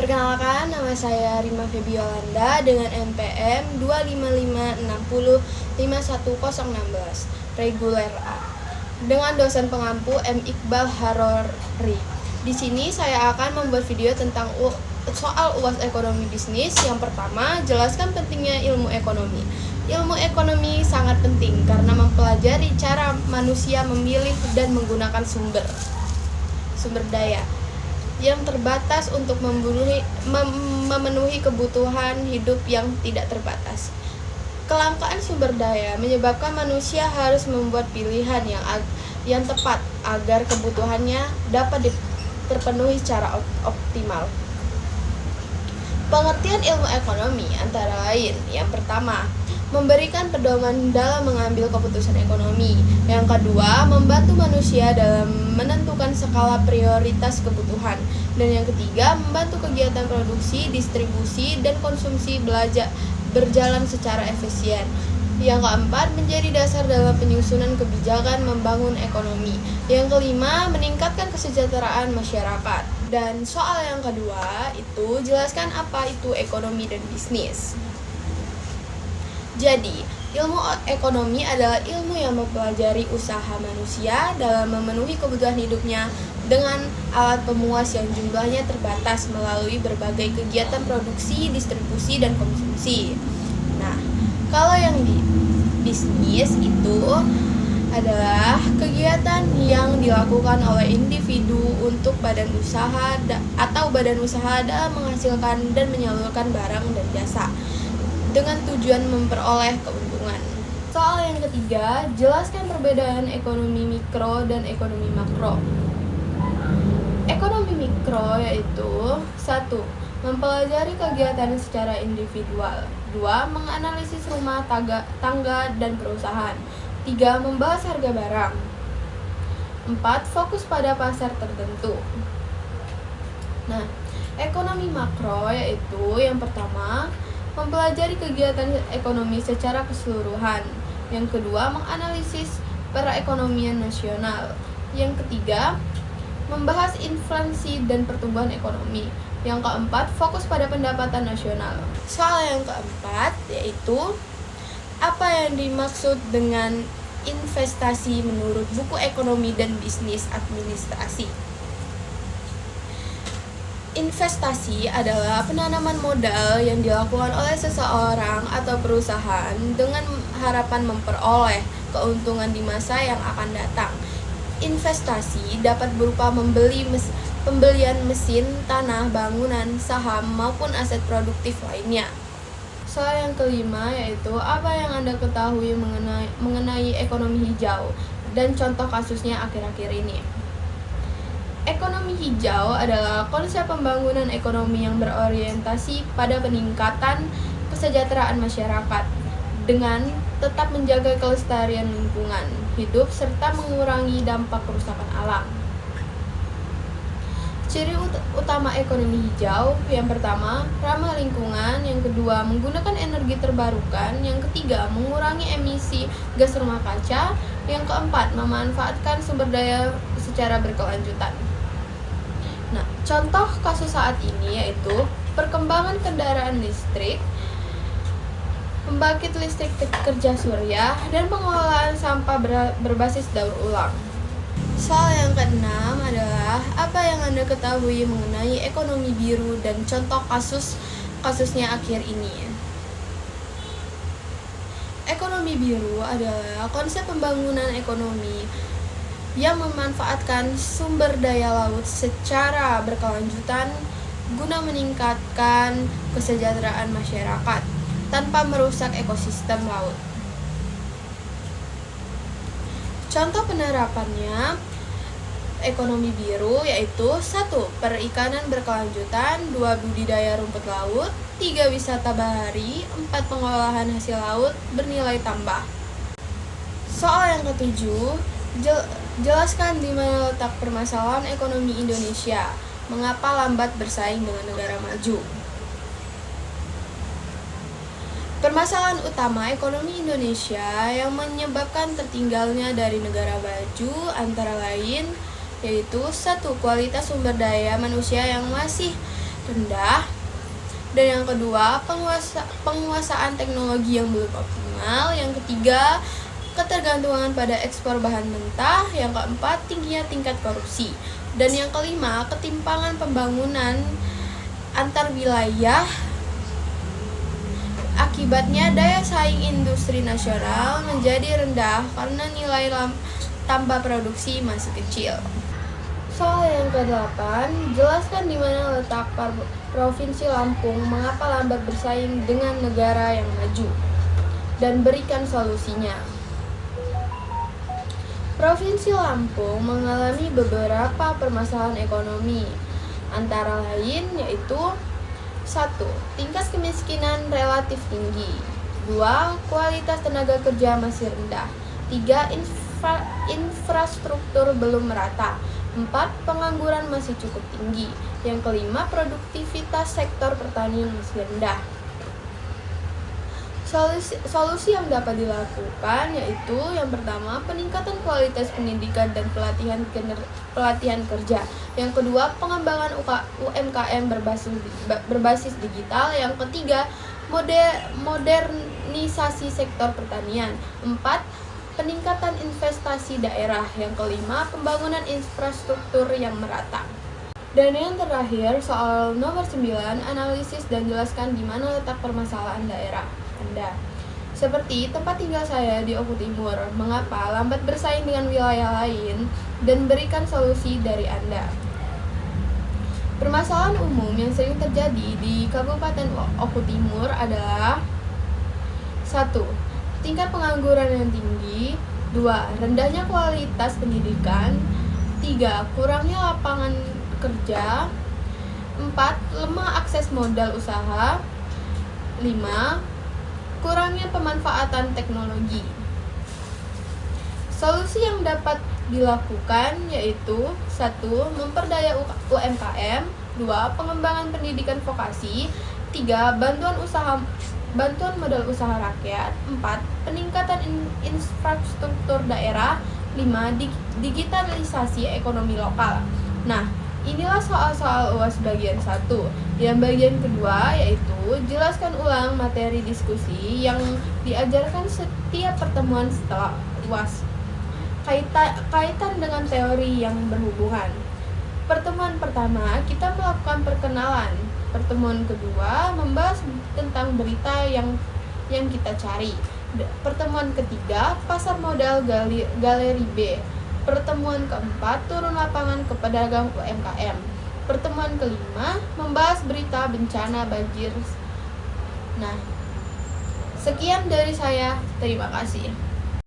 Perkenalkan, nama saya Rima Febiolanda dengan NPM 255605116, reguler A. Dengan dosen pengampu M. Iqbal Harori. Di sini saya akan membuat video tentang soal UAS ekonomi bisnis. Yang pertama, jelaskan pentingnya ilmu ekonomi. Ilmu ekonomi sangat penting karena mempelajari cara manusia memilih dan menggunakan sumber daya yang terbatas untuk memenuhi kebutuhan hidup yang tidak terbatas. Kelangkaan sumber daya menyebabkan manusia harus membuat pilihan yang tepat agar kebutuhannya dapat terpenuhi secara optimal. Pengertian ilmu ekonomi antara lain: yang pertama, memberikan pedoman dalam mengambil keputusan ekonomi. Yang kedua, membantu manusia dalam menentukan skala prioritas kebutuhan. Dan yang ketiga, membantu kegiatan produksi, distribusi, dan konsumsi berjalan secara efisien. Yang keempat, menjadi dasar dalam penyusunan kebijakan membangun ekonomi. Yang kelima, meningkatkan kesejahteraan masyarakat. Dan soal yang kedua itu, jelaskan apa itu ekonomi dan bisnis. Jadi, ilmu ekonomi adalah ilmu yang mempelajari usaha manusia dalam memenuhi kebutuhan hidupnya dengan alat pemuas yang jumlahnya terbatas melalui berbagai kegiatan produksi, distribusi, dan konsumsi. Nah, kalau yang di bisnis itu adalah kegiatan yang dilakukan oleh individu untuk badan usaha dalam menghasilkan dan menyalurkan barang dan jasa dengan tujuan memperoleh keuntungan. Soal yang ketiga, jelaskan perbedaan ekonomi mikro dan ekonomi makro. Ekonomi mikro yaitu 1. Mempelajari kegiatan secara individual. 2. Menganalisis rumah tangga dan perusahaan. 3. Membahas harga barang. 4. Fokus pada pasar tertentu. Nah, ekonomi makro yaitu yang pertama, mempelajari kegiatan ekonomi secara keseluruhan. Yang kedua, menganalisis perekonomian nasional. Yang ketiga, membahas inflasi dan pertumbuhan ekonomi. Yang keempat, fokus pada pendapatan nasional. Soal yang keempat yaitu apa yang dimaksud dengan investasi menurut buku ekonomi dan bisnis administrasi. Investasi adalah penanaman modal yang dilakukan oleh seseorang atau perusahaan dengan harapan memperoleh keuntungan di masa yang akan datang. Investasi dapat berupa pembelian mesin, tanah, bangunan, saham, maupun aset produktif lainnya. Soal yang kelima yaitu apa yang Anda ketahui mengenai ekonomi hijau dan contoh kasusnya akhir-akhir ini. Ekonomi hijau adalah konsep pembangunan ekonomi yang berorientasi pada peningkatan kesejahteraan masyarakat dengan tetap menjaga kelestarian lingkungan hidup serta mengurangi dampak kerusakan alam. Ciri utama ekonomi hijau: yang pertama, ramah lingkungan. Yang kedua, menggunakan energi terbarukan. Yang ketiga, mengurangi emisi gas rumah kaca. Yang keempat, memanfaatkan sumber daya secara berkelanjutan. Nah, contoh kasus saat ini yaitu perkembangan kendaraan listrik, pembangkit listrik kerja surya, dan pengelolaan sampah berbasis daur ulang. Soal yang keenam adalah apa yang Anda ketahui mengenai ekonomi biru dan contoh kasusnya akhir ini. Ekonomi biru adalah konsep pembangunan ekonomi yang memanfaatkan sumber daya laut secara berkelanjutan guna meningkatkan kesejahteraan masyarakat tanpa merusak ekosistem laut. Contoh penerapannya ekonomi biru yaitu 1. Perikanan berkelanjutan. 2. Budidaya rumput laut. 3. Wisata bahari. 4. Pengolahan hasil laut bernilai tambah. Soal yang ketujuh, jelaskan di mana letak permasalahan ekonomi Indonesia. Mengapa lambat bersaing dengan negara maju? Permasalahan utama ekonomi Indonesia yang menyebabkan tertinggalnya dari negara maju antara lain yaitu 1. Kualitas sumber daya manusia yang masih rendah. Dan yang kedua, penguasaan teknologi yang belum optimal. Yang ketiga, ketergantungan pada ekspor bahan mentah. Yang keempat, tingginya tingkat korupsi. Dan yang kelima, ketimpangan pembangunan antar wilayah. Akibatnya daya saing industri nasional menjadi rendah karena nilai tambah produksi masih kecil. Soal yang ke-8, jelaskan di mana letak Provinsi Lampung, mengapa lambat bersaing dengan negara yang maju, dan berikan solusinya. Provinsi Lampung mengalami beberapa permasalahan ekonomi, antara lain yaitu 1. Tingkat kemiskinan relatif tinggi. 2. Kualitas tenaga kerja masih rendah. 3. Infrastruktur belum merata. 4. Pengangguran masih cukup tinggi. Yang kelima, produktivitas sektor pertanian masih rendah. Solusi yang dapat dilakukan yaitu yang pertama, peningkatan kualitas pendidikan dan pelatihan kerja. Yang kedua, pengembangan UMKM berbasis digital. Yang ketiga, modernisasi sektor pertanian. 4. Peningkatan investasi daerah. Yang kelima, pembangunan infrastruktur yang merata. Dan yang terakhir, soal nomor 9, analisis dan jelaskan di mana letak permasalahan daerah Anda. Seperti tempat tinggal saya di Oku Timur, mengapa lambat bersaing dengan wilayah lain, dan berikan solusi dari Anda. Permasalahan umum yang sering terjadi di Kabupaten Oku Timur adalah 1. Tingkat pengangguran yang tinggi. 2. Rendahnya kualitas pendidikan. 3. Kurangnya lapangan kerja. 4. Lemah akses modal usaha. 5. Kurangnya pemanfaatan teknologi. Solusi yang dapat dilakukan yaitu 1. Memperdaya UMKM. 2. Pengembangan pendidikan vokasi. 3. Bantuan modal usaha rakyat. 4. Peningkatan infrastruktur daerah. 5. Digitalisasi ekonomi lokal. Nah, inilah soal-soal UAS bagian 1. Yang bagian kedua yaitu jelaskan ulang materi diskusi yang diajarkan setiap pertemuan setelah UAS. Kaitan dengan teori yang berhubungan. Pertemuan pertama, kita melakukan perkenalan. Pertemuan kedua, membahas tentang berita yang kita cari. Pertemuan ketiga, pasar modal galeri B. Pertemuan keempat, turun lapangan ke pedagang UMKM. Pertemuan kelima, membahas berita bencana banjir. Nah, sekian dari saya. Terima kasih.